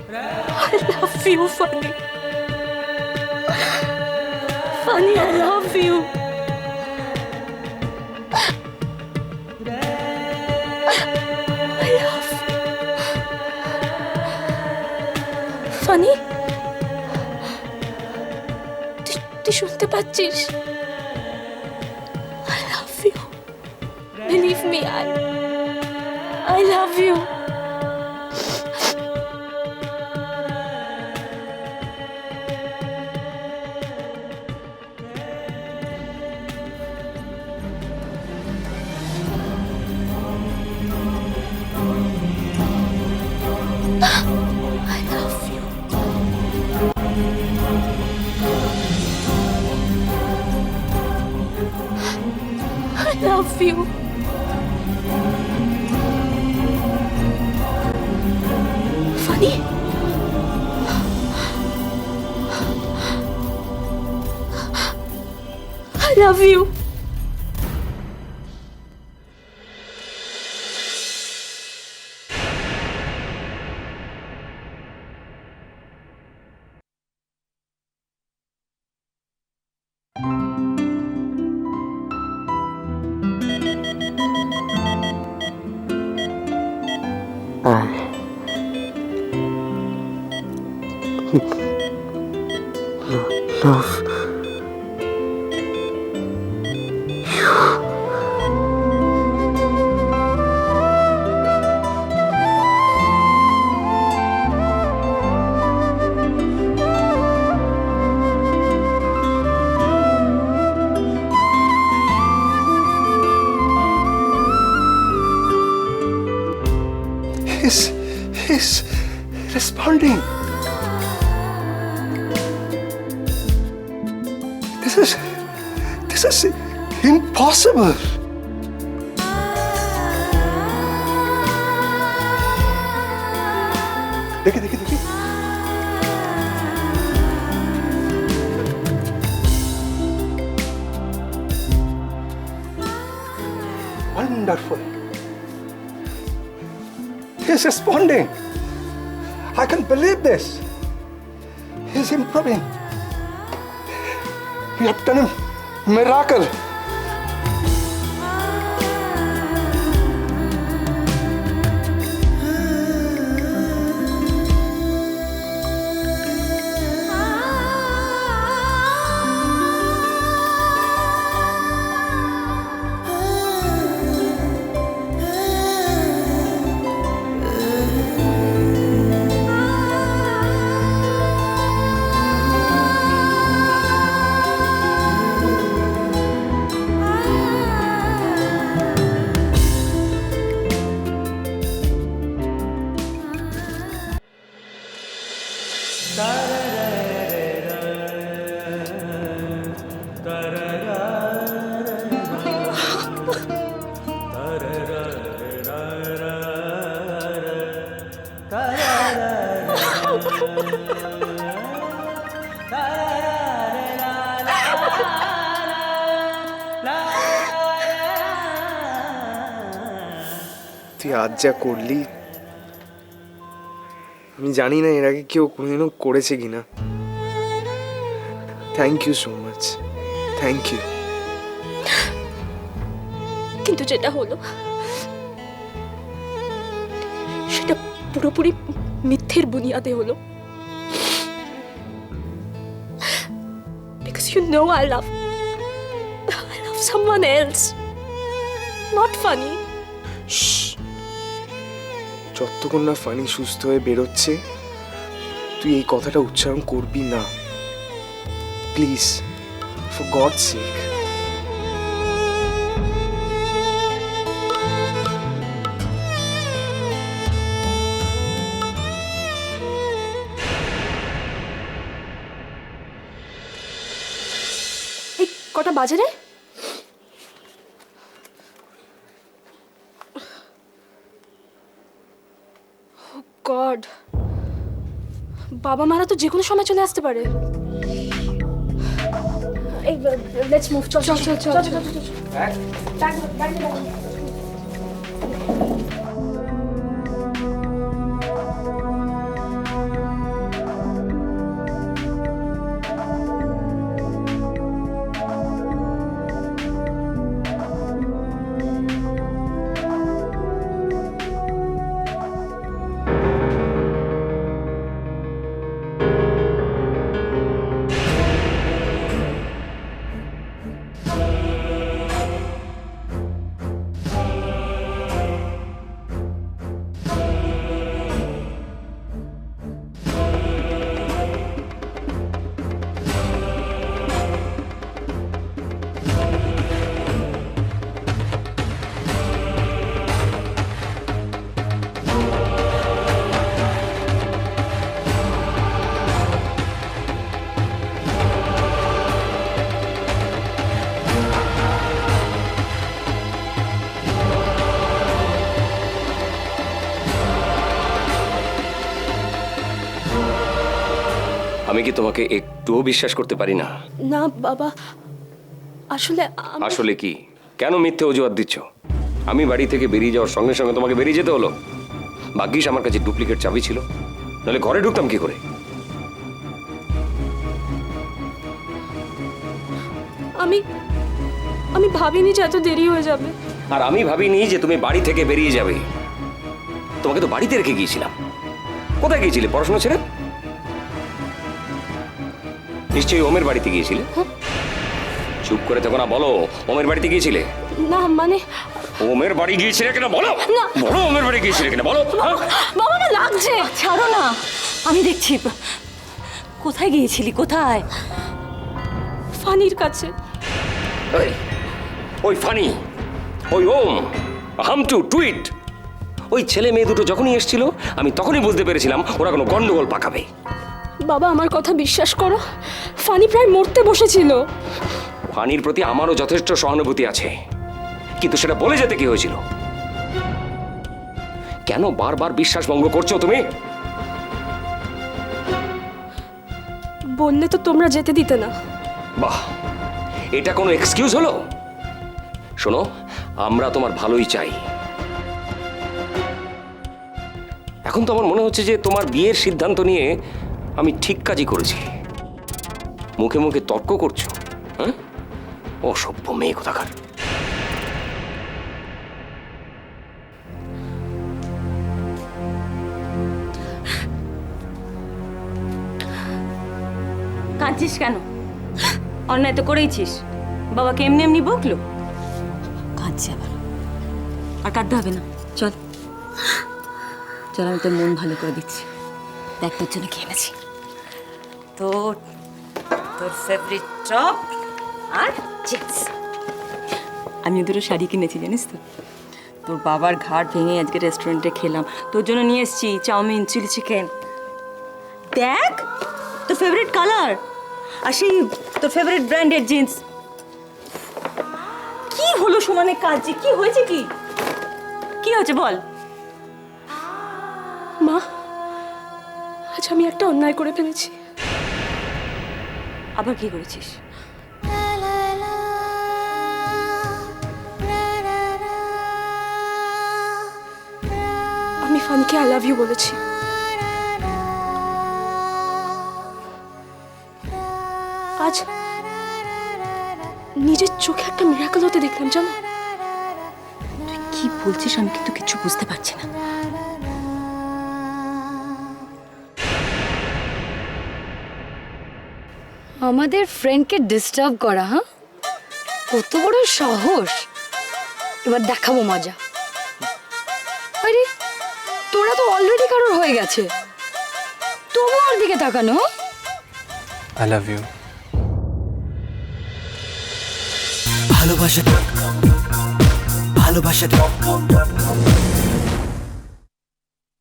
I love you, Funny. Funny, I love you. I love you. Funny? তুই শুনতে পাচ্ছিস? I love you. Believe me, I love you. I love you. I love you. Funny? I love you. Love He's responding. This is impossible. देखिए. Wonderful. He's responding. I can't believe this. He's improving. We have done a miracle. তুই আজ যা করলি আমি জানি না এর আগে কেউ কোনোদিনও করেছে কিনা। Thank you so much, thank you. কিন্তু যেটা হলো সেটা পুরোপুরি মিথ্যের বুনিয়াদে হলো। Because you know I love someone else, not Funny. যতক্ষণ না ফানি সুস্থ হয়ে বেরোচ্ছে তুই এই কথাটা উচ্চারণ করবি না, প্লিজ, ফর গডস সেক। এই কটা বাজে রে? গড, বাবা মারা তো যে কোনো সময় চলে আসতে পারে। এই লেটস মুভ, চল চল চল চল চল চল। আমি কি তোমাকে একটুও বিশ্বাস করতে পারি না? না বাবা, আসলে আসলে কি? কেন মিথ্যে অজুহাত দিচ্ছ? আমি বাড়ি থেকে বেরিয়ে যাওয়ার সঙ্গে সঙ্গে তোমাকে বেরিয়ে যেতে হলো? ভাগ্যিস আমার কাছে ডুপ্লিকেট চাবি ছিল, নাহলে ঘরে ঢুকতাম কি করে? আমি ভাবিনি যে এত দেরি হয়ে যাবে। আর আমি ভাবিনি যে তুমি বাড়ি থেকে বেরিয়ে যাবে। তোমাকে তো বাড়িতে রেখে গিয়েছিলাম। কোথায় গিয়েছিলে পড়াশোনা ছেড়ে? নিশ্চয়ই ওমের বাড়িতে গিয়েছিলে। চুপ করে থাকো না, বলো ওমের বাড়িতে গিয়েছিলে? না মানে ওমের বাড়ি গিয়েছিলে কিনা বলো। না। বলো ওমের বাড়ি গিয়েছিলে কিনা বলো। হ্যাঁ? বাবা না লাগছে। ছাড়ো না, আমি দেখছি। কোথায় গিয়েছিলি, কোথায়? ফানির কাছে। ওই ফানি, ওই ওম, হামটু, টুইট, ওই ছেলে মেয়ে দুটো যখনই এসেছিল আমি তখনই বুঝতে পেরেছিলাম ওরা কোনো গন্ডগোল পাকাবে। বাবা আমার কথা বিশ্বাস করো, ফানি প্রায় মরতে বসেছিল। ফানির প্রতি আমারও যথেষ্ট সহানুভূতি আছে, কিন্তু সেটা বলে যেতে কি হয়েছিল? কেন বারবার বিশ্বাস ভঙ্গ করছো তুমি? বললে তো তোমরা যেতে দিতে না। বাহ, এটা কোনো এক্সকিউজ হলো? শোনো, আমরা তোমার ভালোই চাই। এখন তো আমার মনে হচ্ছে যে তোমার বিয়ের সিদ্ধান্ত নিয়ে আমি ঠিক কাজই করেছি। মুখে মুখে তর্ক করছো, হ্যাঁ? অসভ্য মেয়ে কোথাকার। কাঁদছিস কেন? অন্যায় তো করেইছিস। বাবাকে এমনি এমনি বকলো, কাঁদছে আবার। আর কাঁদতে হবে না, চল চল, আমি তোর মন ভালো করে দিচ্ছি। দেখ তোর জন্য কি এনেছি। তোর তোর ফেভারিট চপ আর চিপস। আমি দুটো শাড়ি কিনেছি জানিস তো। তোর বাবার ঘাট ভেঙে আজকে রেস্টুরেন্টে খেলাম। তোর জন্য নিয়ে এসেছি চাউমিন, চিলি চিকেন। দেখ তোর ফেভারিট কালার, আর সেই তোর ফেভারিট ব্র্যান্ডের জিন্স। কি হলো সমানে কাজে? কি হয়েছে? কি হয়েছে বল। মা, আজ আমি একটা অন্যায় করে ফেলেছি। আবার কি করেছিস? আমি ফানিকে আই লাভ ইউ বলেছি। আজ নিজের চোখে একটা মিরাকল হতে দেখলাম, জানো? তুই কি বলছিস? আমি কিন্তু কিছু বুঝতে পারছি না। আমাদের ফ্রেন্ডকে ডিস্টার্ব করা, হ্যাঁ? কত বড় সাহস! এবার দেখাবো মজা। আরে তোরা তো অলরেডি কারোর হয়ে গেছে, তবু ওর দিকে তাকানো। I love you. ভালোবাসা